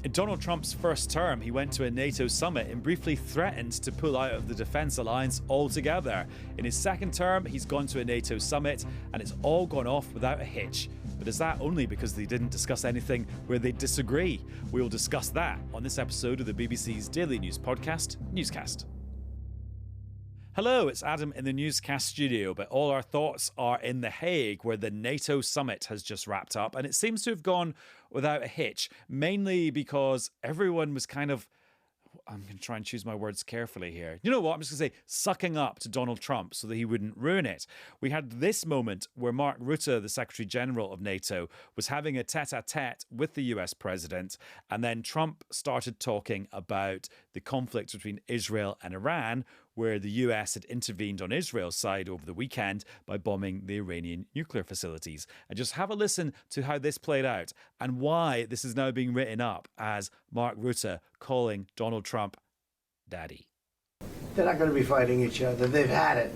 In Donald Trump's first term, he went to a NATO summit and briefly threatened to pull out of the defence alliance altogether. In his second term, he's gone to a NATO summit and it's all gone off without a hitch. But is that only because they didn't discuss anything where they disagree? We'll discuss that on this episode of the BBC's daily news podcast, Newscast. Hello, it's Adam in the Newscast studio, but all our thoughts are in The Hague, where the NATO summit has just wrapped up, and it seems to have gone without a hitch, mainly because everyone was kind of, I'm going to try and choose my words carefully here. You know what? I'm just going to say sucking up to Donald Trump so that he wouldn't ruin it. We had this moment where Mark Rutte, the Secretary General of NATO, was having a tete-a-tete with the US president, and then Trump started talking about the conflict between Israel and Iran, where the US had intervened on Israel's side over the weekend by bombing the Iranian nuclear facilities. And just have a listen to how this played out and why this is now being written up as Mark Rutte calling Donald Trump daddy. They're not going to be fighting each other. They've had it.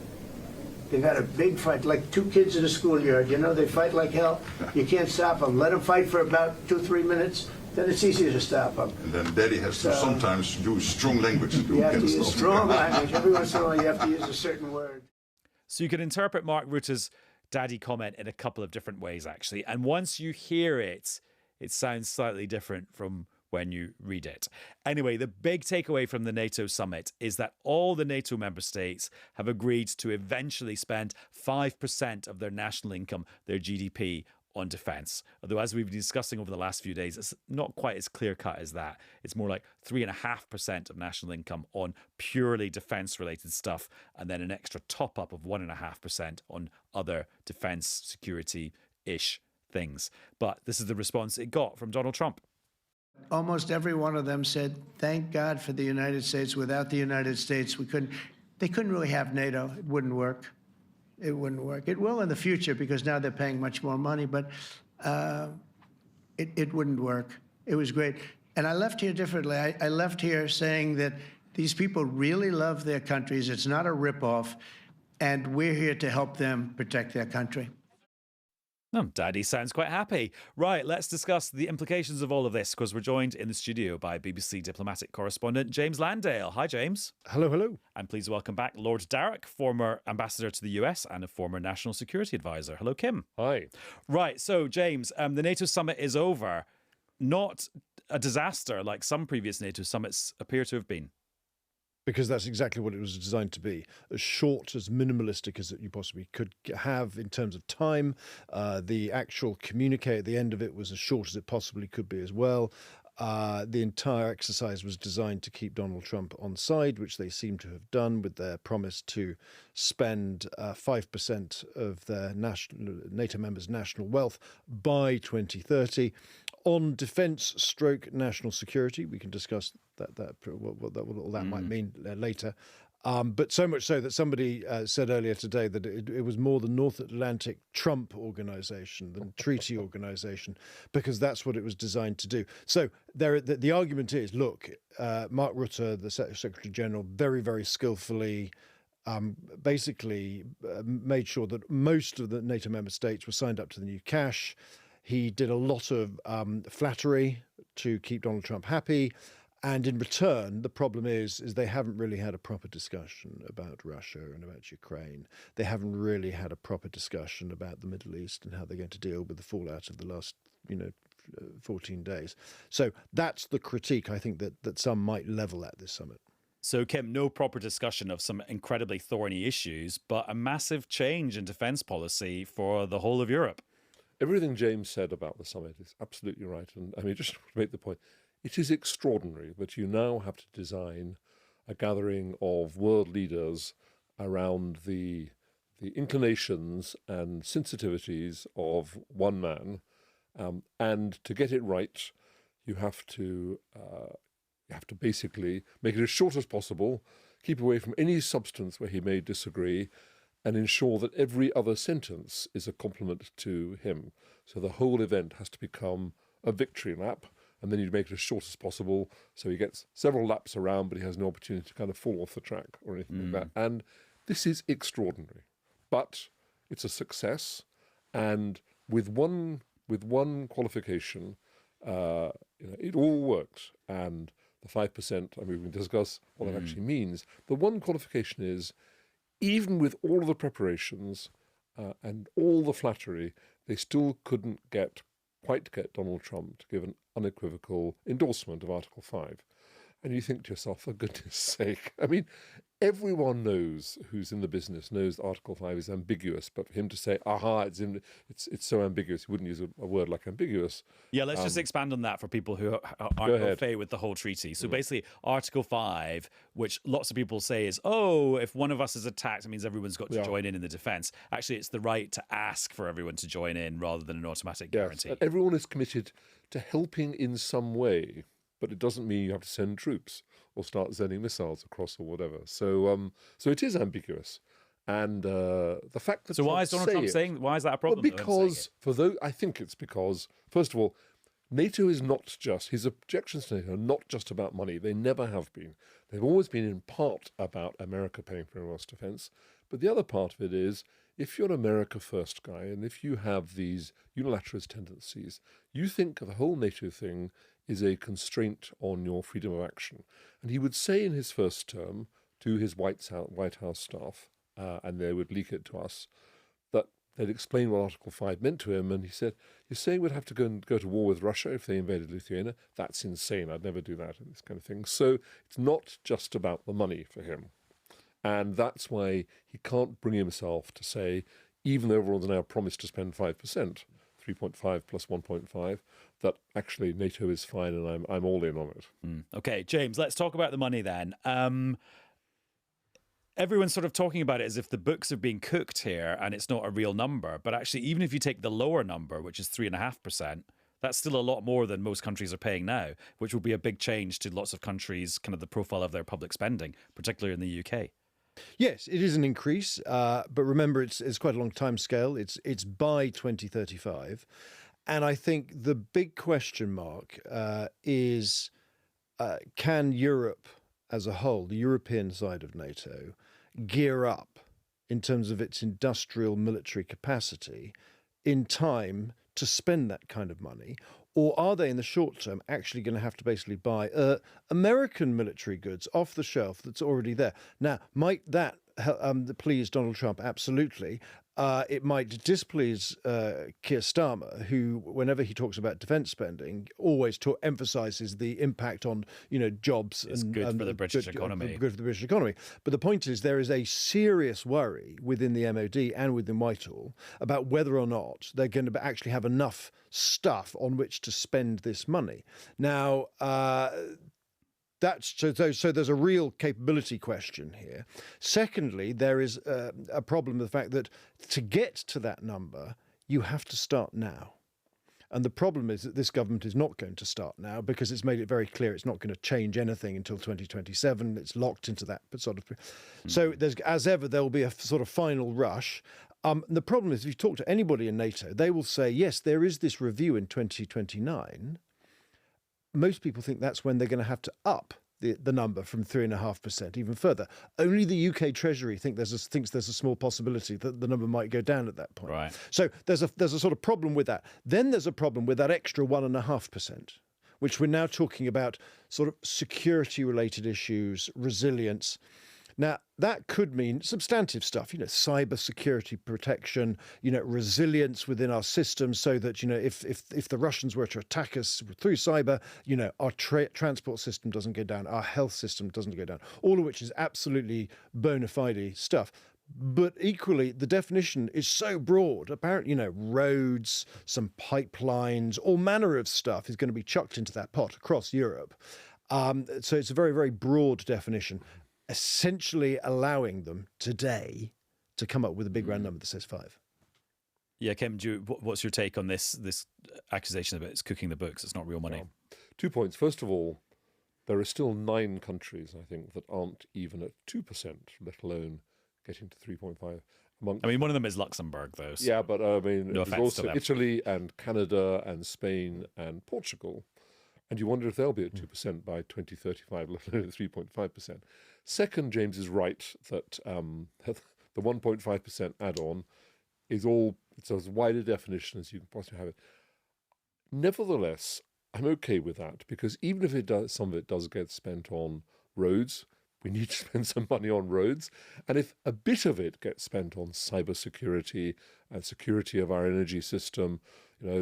They've had a big fight, like two kids in a schoolyard. You know, they fight like hell. You can't stop them. Let them fight for about 2-3 minutes. Then it's easier to stop them. And then daddy has to sometimes use strong language to You have to use strong language. Every once in a while you have to use a certain word. So you can interpret Mark Rutte's daddy comment in a couple of different ways, actually. And once you hear it, it sounds slightly different from when you read it. Anyway, the big takeaway from the NATO summit is that all the NATO member states have agreed to eventually spend 5% of their national income, their GDP, on defence. Although, as we've been discussing over the last few days, it's not quite as clear-cut as that. It's more like 3.5% of national income on purely defence-related stuff, and then an extra top-up of 1.5% on other defence security-ish things. But this is the response it got from Donald Trump. Almost every one of them said, thank God for the United States. Without the United States, they couldn't really have NATO. It wouldn't work. It wouldn't work. It will in the future because now they're paying much more money, but it wouldn't work. It was great. And I left here differently. I left here saying that these people really love their countries. It's not a ripoff, and we're here to help them protect their country. Oh, Daddy sounds quite happy. Right, let's discuss the implications of all of this, because we're joined in the studio by BBC diplomatic correspondent James Landale. Hi, James. Hello, hello. I'm pleased to welcome back Lord Darroch, former ambassador to the US and a former national security advisor. Hello, Kim. Hi. Right, so James, the NATO summit is over. Not a disaster like some previous NATO summits appear to have been. Because that's exactly what it was designed to be. As short, as minimalistic as you possibly could have in terms of time. The actual communique at the end of it was as short as it possibly could be as well. The entire exercise was designed to keep Donald Trump on side, which they seem to have done with their promise to spend 5% of their NATO members' national wealth by 2030 on defence/national security. We can discuss what that might mean later. But so much so that somebody said earlier today that it was more the North Atlantic Trump Organization than treaty organization, because that's what it was designed to do. So the argument is, look, Mark Rutte, the Secretary General, very, very skillfully basically made sure that most of the NATO member states were signed up to the new cash. He did a lot of flattery to keep Donald Trump happy. And in return, the problem is they haven't really had a proper discussion about Russia and about Ukraine. They haven't really had a proper discussion about the Middle East and how they're going to deal with the fallout of the last, 14 days. So that's the critique, I think, that some might level at this summit. So, Kim, no proper discussion of some incredibly thorny issues, but a massive change in defence policy for the whole of Europe. Everything James said about the summit is absolutely right. And I mean, just to make the point, it is extraordinary that you now have to design a gathering of world leaders around the inclinations and sensitivities of one man. And to get it right, you have to basically make it as short as possible, keep away from any substance where he may disagree, and ensure that every other sentence is a compliment to him. So the whole event has to become a victory lap, and then you make it as short as possible, so he gets several laps around, but he has no opportunity to kind of fall off the track or anything like that. And this is extraordinary. But it's a success, and with one qualification, it all worked. And the 5%, I mean, we can discuss what that actually means. The one qualification is, even with all of the preparations and all the flattery, they still couldn't quite get Donald Trump to give an unequivocal endorsement of Article 5. And you think to yourself, for goodness sake, I mean, everyone knows who's in the business knows that Article 5 is ambiguous, but for him to say, aha, it's so ambiguous, he wouldn't use a word like ambiguous. Yeah, let's just expand on that for people who aren't au fait with the whole treaty. So basically, Article 5, which lots of people say is, oh, if one of us is attacked, it means everyone's got to join in the defence. Actually, it's the right to ask for everyone to join in rather than an automatic guarantee. And everyone is committed to helping in some way, but it doesn't mean you have to send troops or start sending missiles across or whatever. So it is ambiguous. And the fact that why is Donald Trump saying? Why is that a problem? Well, because I think it's because, first of all, NATO is not just his objections to NATO are not just about money. They never have been. They've always been in part about America paying for everyone's defence. But the other part of it is, if you're an America first guy, and if you have these unilateralist tendencies, you think the whole NATO thing is a constraint on your freedom of action. And he would say in his first term to his White House staff, and they would leak it to us, that they'd explain what Article 5 meant to him. And he said, you're saying we'd have to go to war with Russia if they invaded Lithuania? That's insane. I'd never do that and this kind of thing. So it's not just about the money for him. And that's why he can't bring himself to say, even though everyone's now promised to spend 5%, 3.5 plus 1.5, that actually NATO is fine and I'm all in on it. Okay, James, let's talk about the money then. Everyone's sort of talking about it as if the books are being cooked here and it's not a real number. But actually, even if you take the lower number, which is 3.5%, that's still a lot more than most countries are paying now, which will be a big change to lots of countries, kind of the profile of their public spending, particularly in the UK. Yes, it is an increase, but remember, it's quite a long time scale. It's by 2035. And I think the big question mark is, can Europe as a whole, the European side of NATO, gear up in terms of its industrial military capacity in time to spend that kind of money? Or are they, in the short term, actually going to have to basically buy American military goods off the shelf that's already there? Now, might that please Donald Trump? Absolutely. It might displease Keir Starmer, who, whenever he talks about defence spending, always emphasises the impact on jobs. It's good for the British economy. Good for the British economy. But the point is, there is a serious worry within the MOD and within Whitehall about whether or not they're going to actually have enough stuff on which to spend this money. Now, so there's a real capability question here. Secondly, there is a problem with the fact that to get to that number, you have to start now. And the problem is that this government is not going to start now because it's made it very clear it's not going to change anything until 2027. It's locked into that sort of. So as ever, there will be a sort of final rush. The problem is, if you talk to anybody in NATO, they will say, yes, there is this review in 2029. Most people think that's when they're going to have to up the number from 3.5% even further. Only the UK Treasury thinks there's a small possibility that the number might go down at that point. Right. So there's a sort of problem with that. Then there's a problem with that extra 1.5%, which we're now talking about sort of security-related issues, resilience. Now, that could mean substantive stuff, cyber security protection, resilience within our systems so that, if the Russians were to attack us through cyber, our transport system doesn't go down, our health system doesn't go down, all of which is absolutely bona fide stuff. But equally, the definition is so broad. Apparently, roads, some pipelines, all manner of stuff is going to be chucked into that pot across Europe. So it's a very, very broad definition, essentially allowing them today to come up with a big round number that says 5. Yeah, Kim, what's your take on this accusation that it's cooking the books? It's not real money. 2 points. First of all, there are still 9 countries, I think, that aren't even at 2%, let alone getting to 3.5. One of them is Luxembourg, though. So yeah, but there's also to Italy and Canada and Spain and Portugal. And you wonder if they'll be at 2% by 2035, let alone 3.5%. Second, James is right that the 1.5% add-on is it's as wide a definition as you can possibly have it. Nevertheless, I'm okay with that, because even if some of it does get spent on roads, we need to spend some money on roads. And if a bit of it gets spent on cybersecurity and security of our energy system,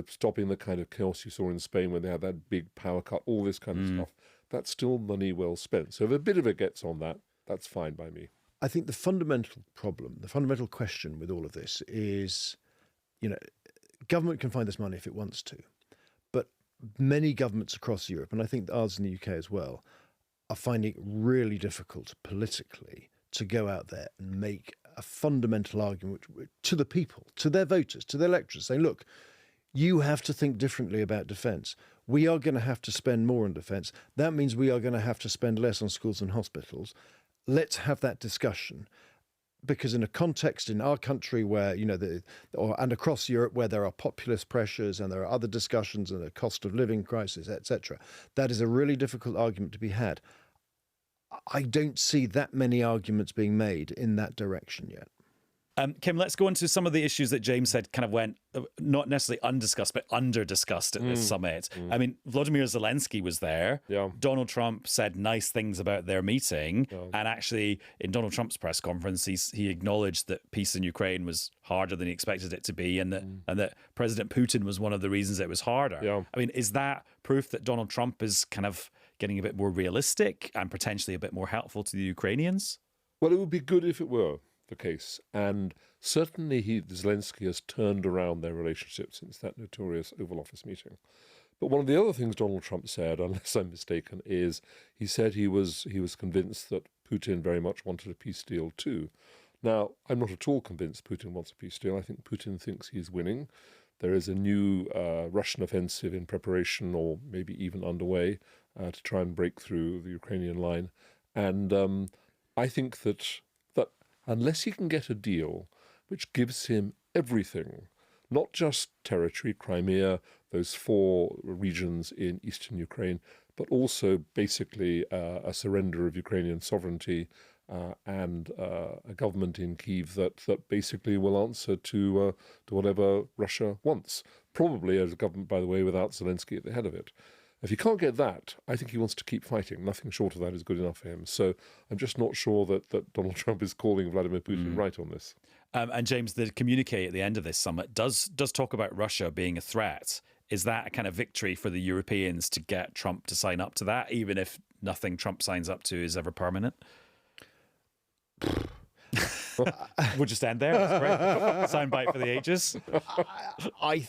stopping the kind of chaos you saw in Spain when they had that big power cut, all this kind of stuff, that's still money well spent. So if a bit of it gets on that, that's fine by me. I think the fundamental problem, the fundamental question with all of this is, government can find this money if it wants to, but many governments across Europe, and I think ours in the UK as well, are finding it really difficult politically to go out there and make a fundamental argument to the people, to their voters, to their electors, saying, look, you have to think differently about defence. We are going to have to spend more on defence. That means we are going to have to spend less on schools and hospitals. Let's have that discussion. Because in a context in our country where, and across Europe where there are populist pressures and there are other discussions and a cost of living crisis, etc., that is a really difficult argument to be had. I don't see that many arguments being made in that direction yet. Kim, let's go into some of the issues that James said kind of went not necessarily undiscussed, but under-discussed at this summit. I mean, Volodymyr Zelensky was there. Yeah. Donald Trump said nice things about their meeting. Yeah. And actually, in Donald Trump's press conference, he acknowledged that peace in Ukraine was harder than he expected it to be, and that President Putin was one of the reasons it was harder. Yeah. I mean, is that proof that Donald Trump is kind of getting a bit more realistic and potentially a bit more helpful to the Ukrainians? Well, it would be good if it were the case, and certainly Zelensky has turned around their relationship since that notorious Oval Office meeting. But one of the other things Donald Trump said, unless I'm mistaken, is he said he was convinced that Putin very much wanted a peace deal too. Now, I'm not at all convinced Putin wants a peace deal. I think Putin thinks he's winning. There is a new Russian offensive in preparation, or maybe even underway, to try and break through the Ukrainian line. And I think that unless he can get a deal which gives him everything, not just territory, Crimea, those 4 regions in eastern Ukraine, but also basically a surrender of Ukrainian sovereignty and a government in Kyiv that basically will answer to whatever Russia wants. Probably as a government, by the way, without Zelensky at the head of it. If he can't get that, I think he wants to keep fighting. Nothing short of that is good enough for him. So I'm just not sure that Donald Trump is calling Vladimir Putin right on this. And James, the communique at the end of this summit does talk about Russia being a threat. Is that a kind of victory for the Europeans to get Trump to sign up to that, even if nothing Trump signs up to is ever permanent? We'll just end there. That's great. Soundbite for the ages. I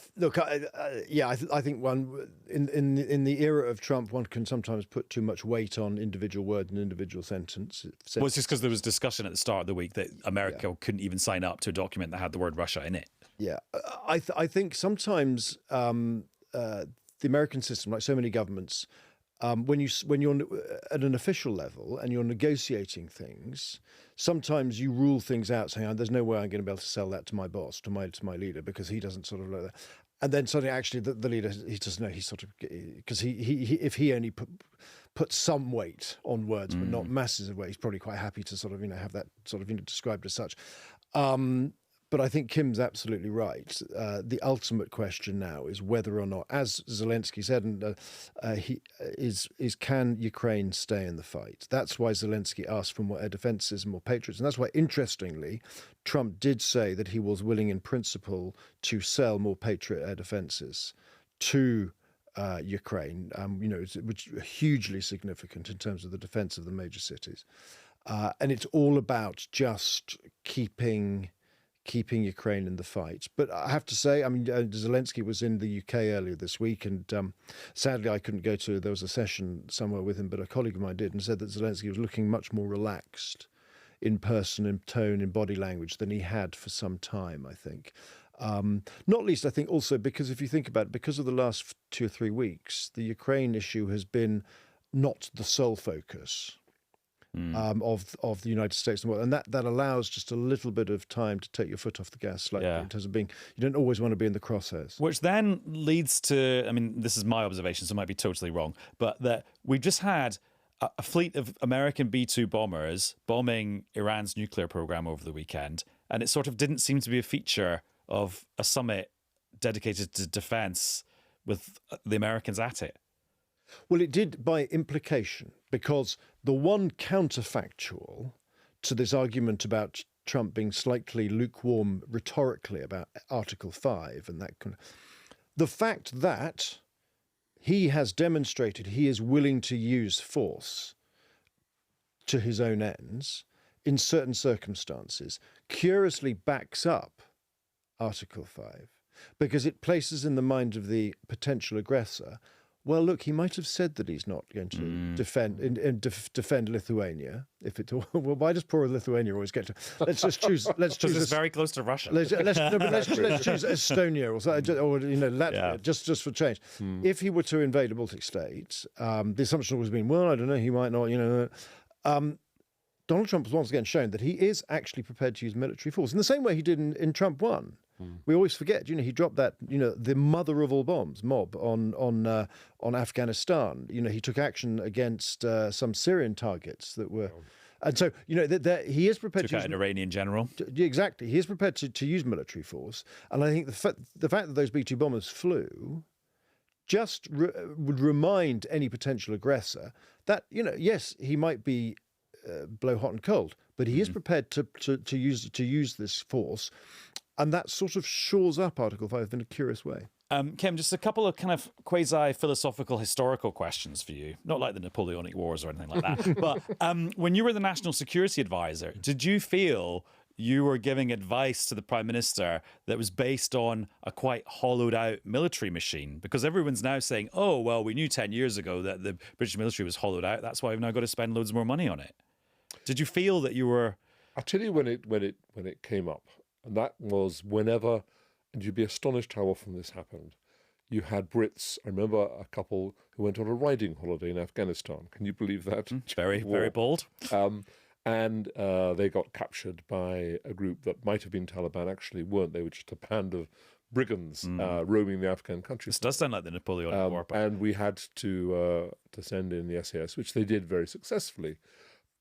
think one in the era of Trump, one can sometimes put too much weight on individual word and individual sentence. Well, it's just because there was discussion at the start of the week that America couldn't even sign up to a document that had the word Russia in it. Yeah, I think sometimes the American system, like so many governments, when you're at an official level and you're negotiating things, sometimes you rule things out, saying, "There's no way I'm going to be able to sell that to my boss, to my leader, because he doesn't sort of like that." And then suddenly, actually, the leader, he doesn't know. He sort of, because he if he only put some weight on words, but not masses of weight, he's probably quite happy to sort of have that sort of described as such. But I think Kim's absolutely right. The ultimate question now is whether or not, as Zelensky said, and can Ukraine stay in the fight? That's why Zelensky asked for more air defences and more Patriots, and that's why, interestingly, Trump did say that he was willing, in principle, to sell more Patriot air defences to Ukraine. Which is hugely significant in terms of the defence of the major cities, and it's all about just keeping Ukraine in the fight. But I have to say, Zelensky was in the UK earlier this week, and sadly I couldn't go to, there was a session somewhere with him, but a colleague of mine did, and said that Zelensky was looking much more relaxed in person, in tone, in body language than he had for some time, I think. Not least, I think, also because if you think about it, because of the last 2 or 3 weeks, the Ukraine issue has been not the sole focus of the United States and the world, and that allows just a little bit of time to take your foot off the gas slightly in terms of you don't always want to be in the crosshairs. Which then leads to, this is my observation, so it might be totally wrong, but that we've just had a fleet of American B-2 bombers bombing Iran's nuclear program over the weekend, and it sort of didn't seem to be a feature of a summit dedicated to defense with the Americans at it. Well, it did by implication, because the one counterfactual to this argument about Trump being slightly lukewarm rhetorically about Article 5 and that kind of, the fact that he has demonstrated he is willing to use force to his own ends in certain circumstances curiously backs up Article 5, because it places in the mind of the potential aggressor, well, look, he might have said that he's not going to defend Lithuania. If it well, why does poor Lithuania always get to? Let's just choose. Let's choose. It's very close to Russia. Let's choose Estonia or Latvia, just for change. If he were to invade a Baltic state, the assumption was being, well, I don't know, he might not. Donald Trump has once again shown that he is actually prepared to use military force in the same way he did in Trump 1. We always forget, he dropped that, the mother of all bombs mob on Afghanistan. He took action against some Syrian targets that were, and so he is prepared to use an Iranian general. Exactly, he is prepared to use military force, and I think the fact that those B-2 bombers flew just would remind any potential aggressor that yes, he might be blow hot and cold, but he is prepared to use this force. And that sort of shores up Article 5 in a curious way. Kim, just a couple of kind of quasi-philosophical historical questions for you. Not like the Napoleonic Wars or anything like that. But when you were the National Security Advisor, did you feel you were giving advice to the Prime Minister that was based on a quite hollowed-out military machine? Because everyone's now saying, oh, well, we knew 10 years ago that the British military was hollowed out. That's why we've now got to spend loads more money on it. Did you feel that you were... I'll tell you when it came up. And that was whenever, and you'd be astonished how often this happened. You had Brits, I remember a couple who went on a riding holiday in Afghanistan. Can you believe that? Very, very bold. And they got captured by a group that might have been Taliban, actually weren't. They were just a band of brigands roaming the Afghan country. This does sound like the Napoleonic War. And we had to send in the SAS, which they did very successfully.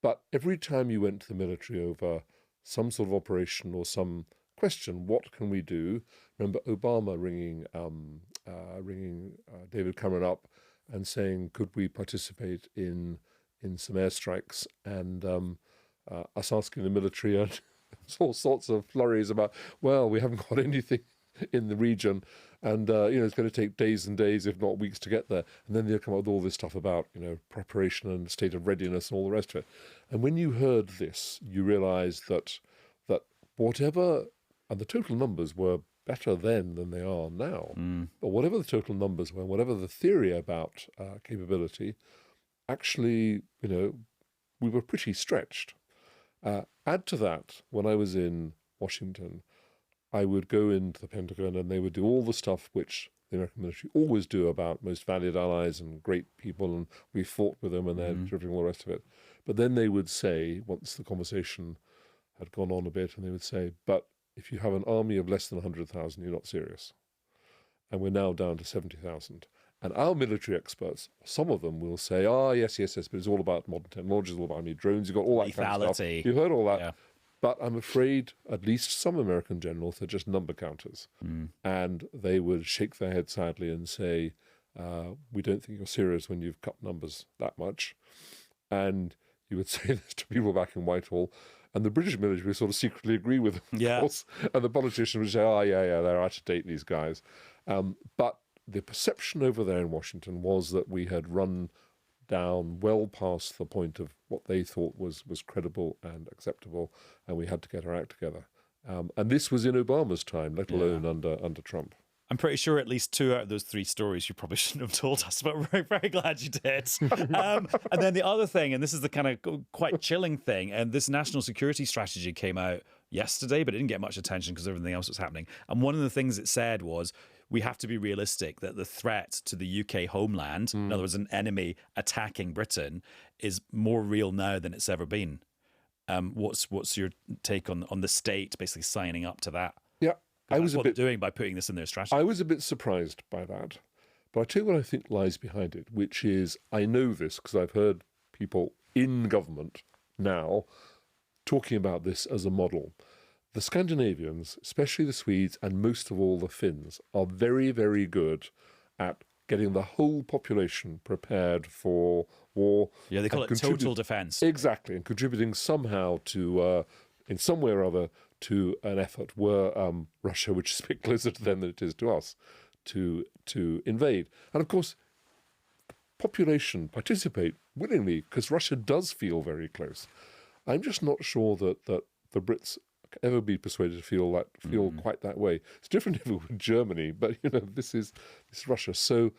But every time you went to the military over some sort of operation or some question, what can we do? Remember Obama ringing David Cameron up and saying, could we participate in some airstrikes? And us asking the military and all sorts of flurries about, well, we haven't got anything in the region, and it's going to take days and days, if not weeks, to get there. And then they'll come up with all this stuff about preparation and state of readiness and all the rest of it. And when you heard this, you realised that whatever, and the total numbers were better then than they are now, but whatever the total numbers were, whatever the theory about capability, actually, we were pretty stretched. Add to that, when I was in Washington, I would go into the Pentagon and they would do all the stuff which the American military always do about most valued allies and great people, and we fought with them and they're terrific and all the rest of it. But then they would say, once the conversation had gone on a bit, and they would say, but if you have an army of less than 100,000, you're not serious. And we're now down to 70,000. And our military experts, some of them will say, yes, but it's all about modern technology, it's all about drones, you've got all that kind of stuff. You've heard all that. Yeah. But I'm afraid at least some American generals are just number counters. And they would shake their head sadly and say, we don't think you're serious when you've cut numbers that much. And you would say this to people back in Whitehall, and the British military would sort of secretly agree with them, of course. And the politicians would say, they're out of date, these guys. But the perception over there in Washington was that we had run down well past the point of what they thought was credible and acceptable, and we had to get our act together. And this was in Obama's time, let alone under Trump. I'm pretty sure at least 2 out of those 3 stories you probably shouldn't have told us, but we're very, very glad you did. And then the other thing, and this is the kind of quite chilling thing, and this national security strategy came out yesterday, but it didn't get much attention because everything else was happening. And one of the things it said was, we have to be realistic that the threat to the UK homeland, in other words, an enemy attacking Britain, is more real now than it's ever been. What's your take on the state basically signing up to that? Yeah. I was what they're doing by putting this in their strategy. I was a bit surprised by that. But I tell you what I think lies behind it, which is, I know this because I've heard people in government now talking about this as a model. The Scandinavians, especially the Swedes and most of all the Finns, are very, very good at getting the whole population prepared for war. Yeah, they call it total defence. Exactly, and contributing somehow to, in some way or other, to an effort were Russia, which is a bit closer to them than it is to us, to invade. And of course, population participate willingly because Russia does feel very close. I'm just not sure that the Brits ever be persuaded to feel quite that way. It's different if it were Germany, but this is Russia. So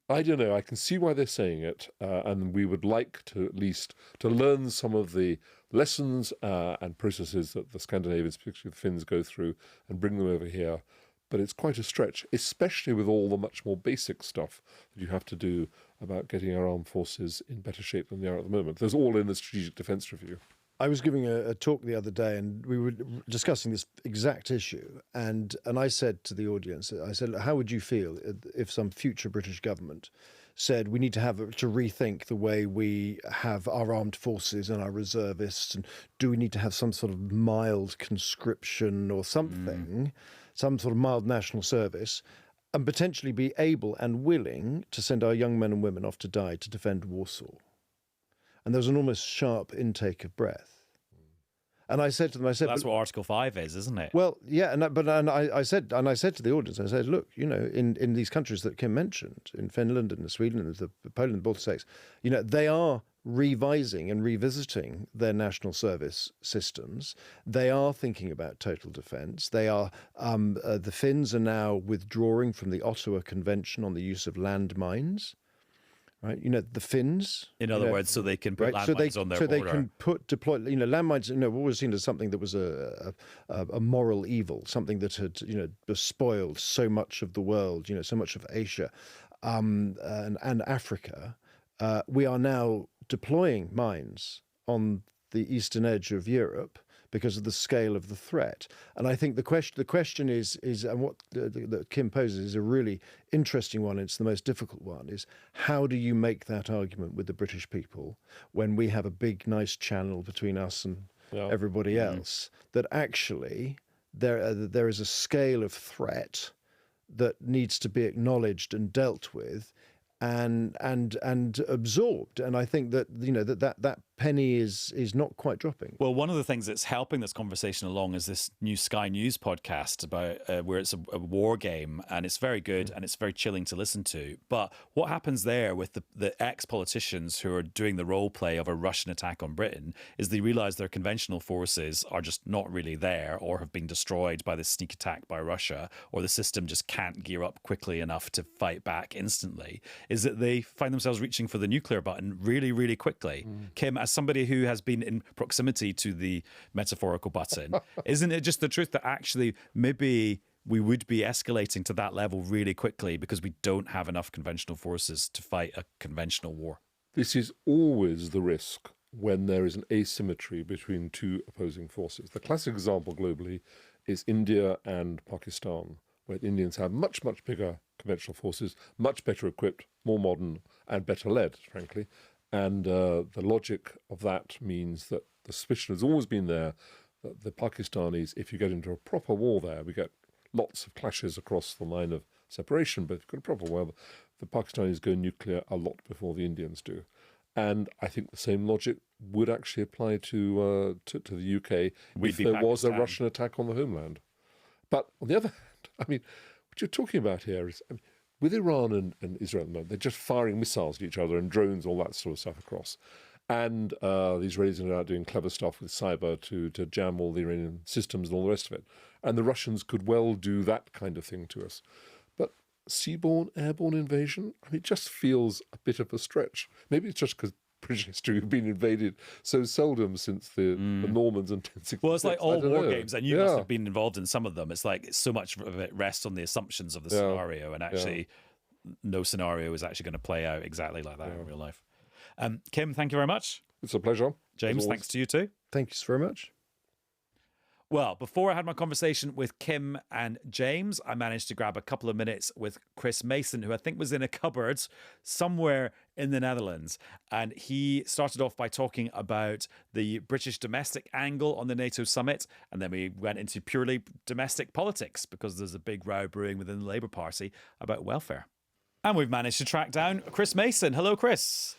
I don't know. I can see why they're saying it, and we would like to at least to learn some of the lessons and processes that the Scandinavians, particularly the Finns, go through and bring them over here. But it's quite a stretch, especially with all the much more basic stuff that you have to do about getting our armed forces in better shape than they are at the moment. There's all in the Strategic Defence Review. I was giving a talk the other day, and we were discussing this exact issue. And I said to the audience, I said, how would you feel if some future British government said we need to rethink the way we have our armed forces and our reservists, and do we need to have some sort of mild conscription or something, some sort of mild national service, and potentially be able and willing to send our young men and women off to die to defend Warsaw? And there was an almost sharp intake of breath. And I said to them, That's what Article 5 is, isn't it? Well, yeah, I said to the audience, I said, look, in these countries that Kim mentioned, in Finland and Sweden and Poland and Baltic states, they are revising and revisiting their national service systems. They are thinking about total defence. They are the Finns are now withdrawing from the Ottawa Convention on the use of landmines. Right, the Finns. In other words, so they can put landmines on their border. So they can deploy landmines. Were always seen as something that was a moral evil, something that had despoiled so much of the world, so much of Asia, and Africa. We are now deploying mines on the eastern edge of Europe because of the scale of the threat. And I think the question is and what that Kim poses is a really interesting one. It's the most difficult one, is how do you make that argument with the British people when we have a big, nice channel between us and everybody else, that actually there is a scale of threat that needs to be acknowledged and dealt with and absorbed. And I think that that penny is not quite dropping. Well, one of the things that's helping this conversation along is this new Sky News podcast about where it's a war game, and it's very good and it's very chilling to listen to. But what happens there with the ex-politicians who are doing the role play of a Russian attack on Britain is they realise their conventional forces are just not really there, or have been destroyed by this sneak attack by Russia, or the system just can't gear up quickly enough to fight back instantly, is that they find themselves reaching for the nuclear button really, really quickly. Kim, as somebody who has been in proximity to the metaphorical button, isn't it just the truth that actually maybe we would be escalating to that level really quickly because we don't have enough conventional forces to fight a conventional war? This is always the risk when there is an asymmetry between two opposing forces. The classic example globally is India and Pakistan, where the Indians have much, much bigger conventional forces, much better equipped, more modern, and better led, frankly. And the logic of that means that the suspicion has always been there that the Pakistanis, if you get into a proper war there, we get lots of clashes across the line of separation, but if you've got a proper war, the Pakistanis go nuclear a lot before the Indians do. And I think the same logic would actually apply to the UK if there was a Russian attack on the homeland. But on the other hand, I mean, what you're talking about here is, with Iran and Israel at the moment, they're just firing missiles at each other and drones, all that sort of stuff across. And the Israelis are now doing clever stuff with cyber to jam all the Iranian systems and all the rest of it. And the Russians could well do that kind of thing to us. But seaborne, airborne invasion, it just feels a bit of a stretch. Maybe it's just because British history have been invaded so seldom since the Normans in 1066. Well, it's like all war games, and you must have been involved in some of them. It's like so much of it rests on the assumptions of the scenario, and actually no scenario is actually going to play out exactly like that in real life. Kim, thank you very much. It's a pleasure. James, thanks to you too. Thanks very much. Well, before I had my conversation with Kim and James, I managed to grab a couple of minutes with Chris Mason, who I think was in a cupboard somewhere in the Netherlands. And he started off by talking about the British domestic angle on the NATO summit. And then we went into purely domestic politics because there's a big row brewing within the Labour Party about welfare. And we've managed to track down Chris Mason. Hello, Chris.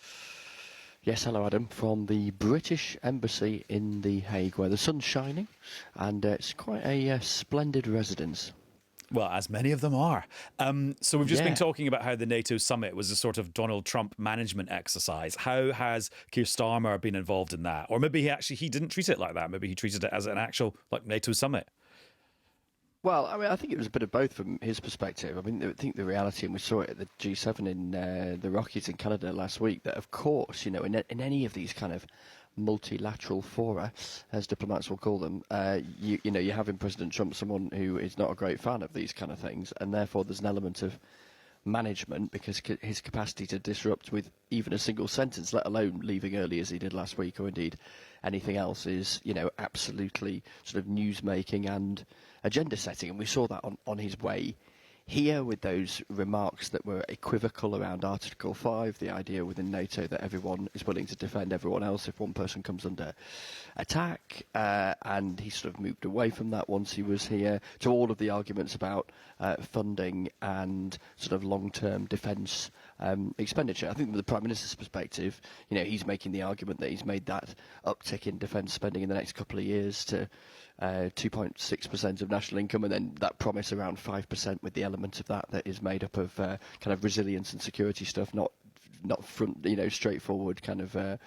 Yes, hello, Adam, from the British Embassy in The Hague, where the sun's shining, and it's quite a splendid residence. Well, as many of them are. So we've just been Yeah. talking about how the NATO summit was a sort of Donald Trump management exercise. How has Keir Starmer been involved in that? Or maybe he didn't treat it like that. Maybe he treated it as an actual NATO summit. Well, I mean, I think it was a bit of both from his perspective. I mean, I think the reality, and we saw it at the G7 in the Rockies in Canada last week, that of course, in any of these kind of multilateral fora, as diplomats will call them, you have in President Trump someone who is not a great fan of these kind of things, and therefore there's an element of management, because his capacity to disrupt with even a single sentence, let alone leaving early as he did last week, or indeed anything else, is absolutely sort of news making and agenda setting. And we saw that on his way here with those remarks that were equivocal around Article 5, the idea within NATO that everyone is willing to defend everyone else if one person comes under attack, and he sort of moved away from that once he was here, to all of the arguments about funding and sort of long-term defence expenditure. I think from the Prime Minister's perspective, he's making the argument that he's made that uptick in defence spending in the next couple of years to 2.6% of national income, and then that promise around 5% with the element of that is made up of kind of resilience and security stuff, not front, straightforward kind of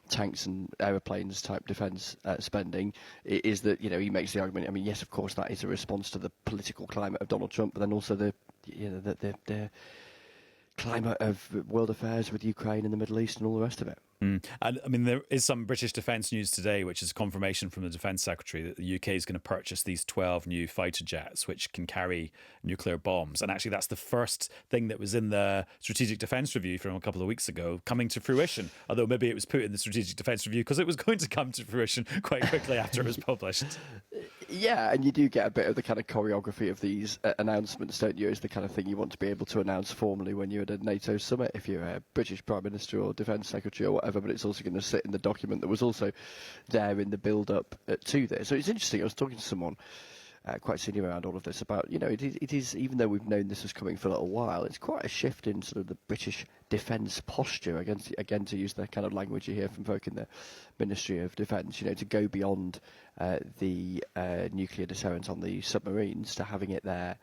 tanks and aeroplanes type defence spending. Is that he makes the argument. I mean, yes, of course, that is a response to the political climate of Donald Trump, but then also the climate of world affairs with Ukraine and the Middle East and all the rest of it. And I mean, there is some British defence news today, which is confirmation from the Defence Secretary that the UK is going to purchase these 12 new fighter jets, which can carry nuclear bombs. And actually, that's the first thing that was in the Strategic Defence Review from a couple of weeks ago coming to fruition. Although maybe it was put in the Strategic Defence Review because it was going to come to fruition quite quickly after it was published. Yeah, and you do get a bit of the kind of choreography of these announcements, don't you? It's the kind of thing you want to be able to announce formally when you're at a NATO summit, if you're a British Prime Minister or Defence Secretary or whatever, but it's also going to sit in the document that was also there in the build-up to this. So it's interesting. I was talking to someone quite senior around all of this about, it is, even though we've known this was coming for a little while, it's quite a shift in sort of the British defence posture, again to use the kind of language you hear from folk in the Ministry of Defence, to go beyond the nuclear deterrent on the submarines to having it there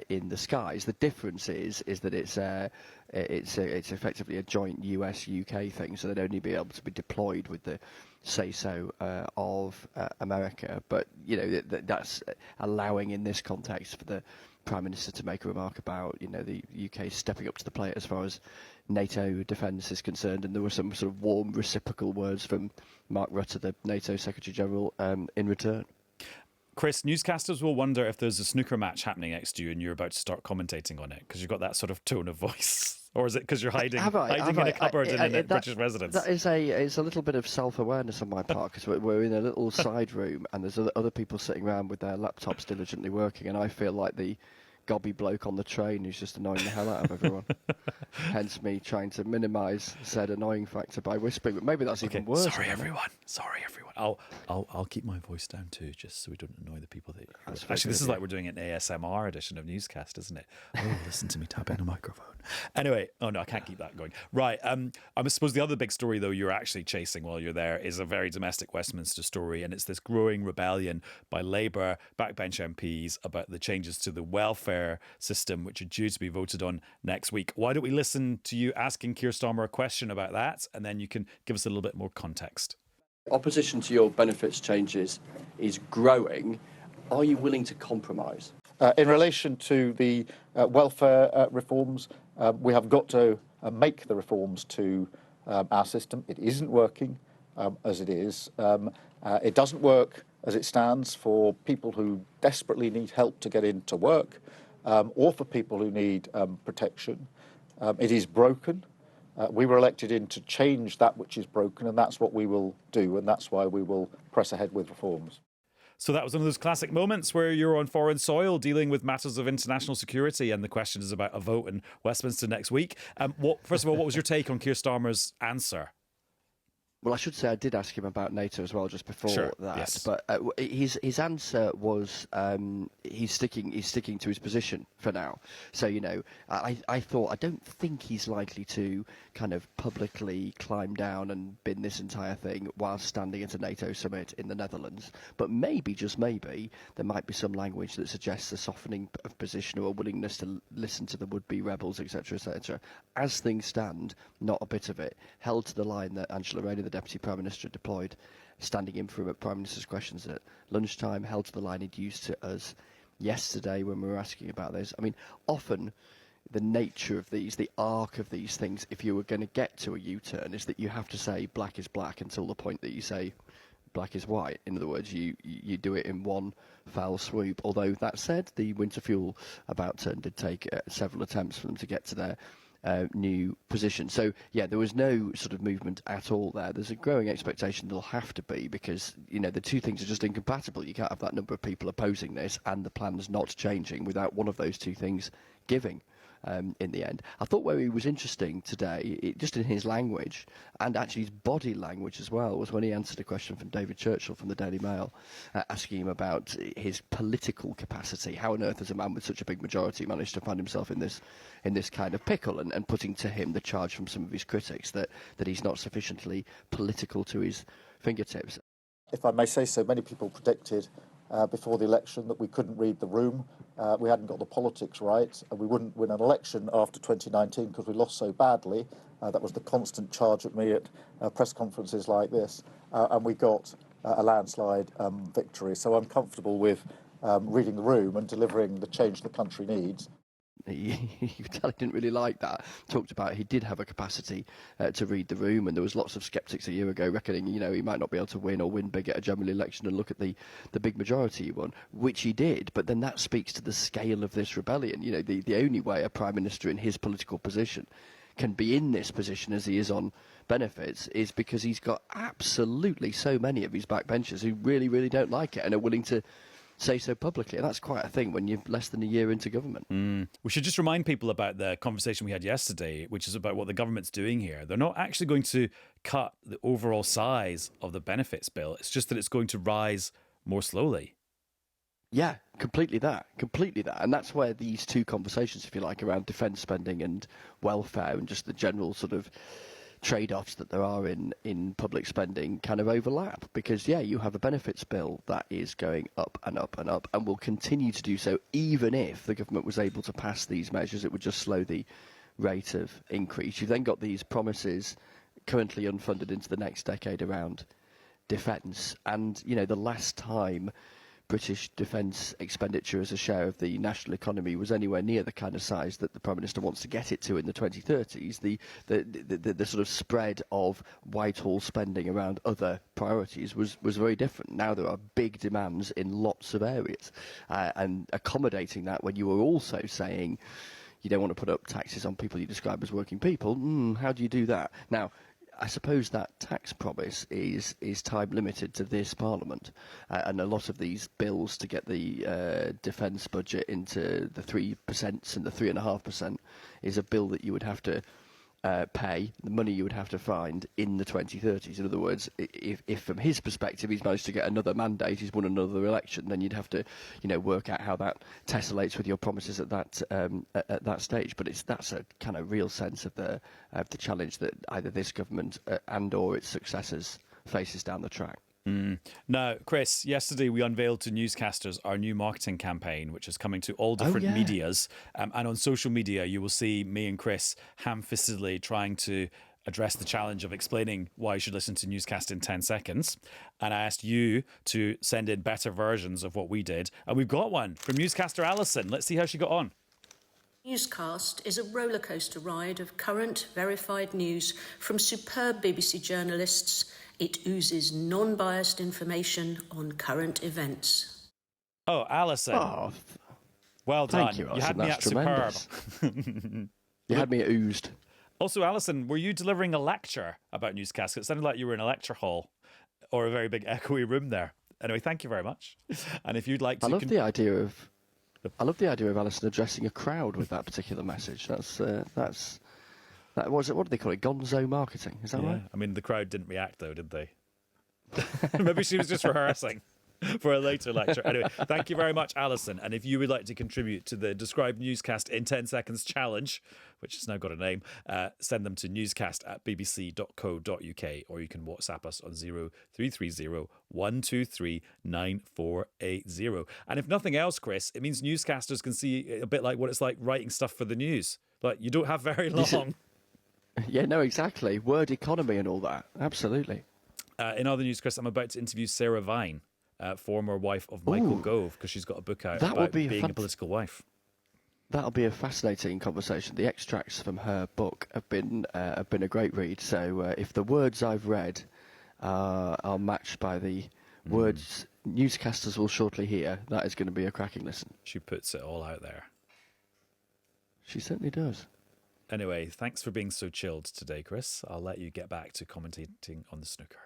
in the skies. The difference is that it's effectively a joint US-UK thing, so they'd only be able to be deployed with the say-so of America. But that's allowing in this context for the Prime Minister to make a remark about the UK stepping up to the plate as far as NATO defence is concerned, and there were some sort of warm reciprocal words from Mark Rutte, the NATO Secretary General, in return. Chris, newscasters will wonder if there's a snooker match happening next to you and you're about to start commentating on it because you've got that sort of tone of voice. Or is it because you're hiding in a cupboard in a British residence? That is it's a little bit of self-awareness on my part, because we're in a little side room and there's other people sitting around with their laptops diligently working, and I feel like the gobby bloke on the train who's just annoying the hell out of everyone. Hence me trying to minimise said annoying factor by whispering, but maybe that's even worse. Sorry, everyone. I'll keep my voice down too, just so we don't annoy the people that. Actually, this is like we're doing an ASMR edition of Newscast, isn't it? Oh, listen to me tap in a microphone. Anyway, oh no, I can't keep that going. Right. I suppose the other big story, though, you're actually chasing while you're there is a very domestic Westminster story, and it's this growing rebellion by Labour backbench MPs about the changes to the welfare system, which are due to be voted on next week. Why don't we listen to you asking Keir Starmer a question about that, and then you can give us a little bit more context. Opposition to your benefits changes is growing. Are you willing to compromise? In relation to the welfare reforms, we have got to make the reforms to our system. It isn't working as it is. It doesn't work as it stands for people who desperately need help to get into work, or for people who need protection. It is broken. We were elected in to change that which is broken, and that's what we will do, and that's why we will press ahead with reforms. So that was one of those classic moments where you're on foreign soil dealing with matters of international security, and the question is about a vote in Westminster next week. First of all, what was your take on Keir Starmer's answer? Well, I should say I did ask him about NATO as well just before Sure, that, yes. but his answer was he's sticking to his position for now. So I thought I don't think he's likely to kind of publicly climb down and bin this entire thing while standing at a NATO summit in the Netherlands. But maybe, just maybe, there might be some language that suggests a softening of position or a willingness to listen to the would-be rebels, etc., etc. As things stand, not a bit of it. Held to the line that Angela Rayner, the Deputy Prime Minister, deployed, standing in for Prime Minister's questions at lunchtime, held to the line he'd used to us yesterday when we were asking about this. I mean, often the nature of these, the arc of these things, if you were going to get to a U-turn, is that you have to say black is black until the point that you say black is white. In other words, you do it in one foul swoop. Although, that said, the winter fuel about turn did take several attempts for them to get to their new position. So, yeah, there was no sort of movement at all there. There's a growing expectation there'll have to be because, the two things are just incompatible. You can't have that number of people opposing this and the plans not changing without one of those two things giving. In the end, I thought where he was interesting today, just in his language and actually his body language as well, was when he answered a question from David Churchill from the Daily Mail, asking him about his political capacity. How on earth has a man with such a big majority managed to find himself in this kind of pickle, and putting to him the charge from some of his critics that he's not sufficiently political to his fingertips. If I may say so, many people predicted before the election that we couldn't read the room. We hadn't got the politics right, and we wouldn't win an election after 2019 because we lost so badly. That was the constant charge at me at press conferences like this, and we got a landslide victory. So I'm comfortable with reading the room and delivering the change the country needs. You could tell he didn't really like that. Talked about he did have a capacity to read the room, and there was lots of sceptics a year ago reckoning, he might not be able to win or win big at a general election, and look at the big majority he won, which he did. But then that speaks to the scale of this rebellion. The only way a prime minister in his political position can be in this position as he is on benefits is because he's got absolutely so many of his backbenchers who really, really don't like it and are willing to say so publicly, and that's quite a thing when you're less than a year into government. We should just remind people about the conversation we had yesterday, which is about what the government's doing here. They're not actually going to cut the overall size of the benefits bill. It's just that it's going to rise more slowly. Yeah, completely that. And that's where these two conversations, if you like, around defence spending and welfare and just the general sort of trade-offs that there are in public spending kind of overlap, because you have a benefits bill that is going up and up and up and will continue to do so. Even if the government was able to pass these measures, it would just slow the rate of increase. You've then got these promises currently unfunded into the next decade around defence, and the last time British defence expenditure as a share of the national economy was anywhere near the kind of size that the Prime Minister wants to get it to in the 2030s, the sort of spread of Whitehall spending around other priorities was very different. Now there are big demands in lots of areas, and accommodating that when you were also saying you don't want to put up taxes on people you describe as working people, how do you do that? Now, I suppose that tax promise is time limited to this Parliament, and a lot of these bills to get the defence budget into the 3% and the 3.5% is a bill that you would have to pay, the money you would have to find in the 2030s. In other words, if from his perspective he's managed to get another mandate, he's won another election, then you'd have to, work out how that tessellates with your promises at that stage. But that's a kind of real sense of the challenge that either this government and or its successors faces down the track. Now, Chris, yesterday we unveiled to newscasters our new marketing campaign, which is coming to all different medias. And on social media, you will see me and Chris ham-fistedly trying to address the challenge of explaining why you should listen to Newscast in 10 seconds. And I asked you to send in better versions of what we did. And we've got one from newscaster Alison. Let's see how she got on. Newscast is a rollercoaster ride of current, verified news from superb BBC journalists. It oozes non-biased information on current events. Oh, Alison. Oh, well done. Thank you, Alison. You had me That's at tremendous. superb. You had me at oozed. Also, Alison, were you delivering a lecture about Newscast? It sounded like you were in a lecture hall or a very big echoey room there. Anyway, thank you very much. And if you'd like to... I love the idea of Alison addressing a crowd with that particular message. That's That was it. What do they call it? Gonzo marketing. Is that right? I mean, the crowd didn't react, though, did they? Maybe she was just rehearsing for a later lecture. Anyway, thank you very much, Alison. And if you would like to contribute to the Describe Newscast in 10 Seconds challenge, which has now got a name, send them to newscast@bbc.co.uk, or you can WhatsApp us on 0330 123 9480. And if nothing else, Chris, it means newscasters can see a bit like what it's like writing stuff for the news. Like, you don't have very long. Yeah, no, exactly. Word economy and all that. Absolutely. In other news, Chris, I'm about to interview Sarah Vine, former wife of Michael Gove, because she's got a book out about being a political wife. That'll be a fascinating conversation. The extracts from her book have been a great read. So if the words I've read are matched by the words newscasters will shortly hear, that is going to be a cracking listen. She puts it all out there. She certainly does. Anyway, thanks for being so chilled today, Chris. I'll let you get back to commentating on the snooker.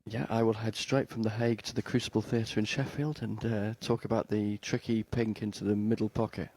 Yeah, I will head straight from The Hague to the Crucible Theatre in Sheffield and talk about the tricky pink into the middle pocket.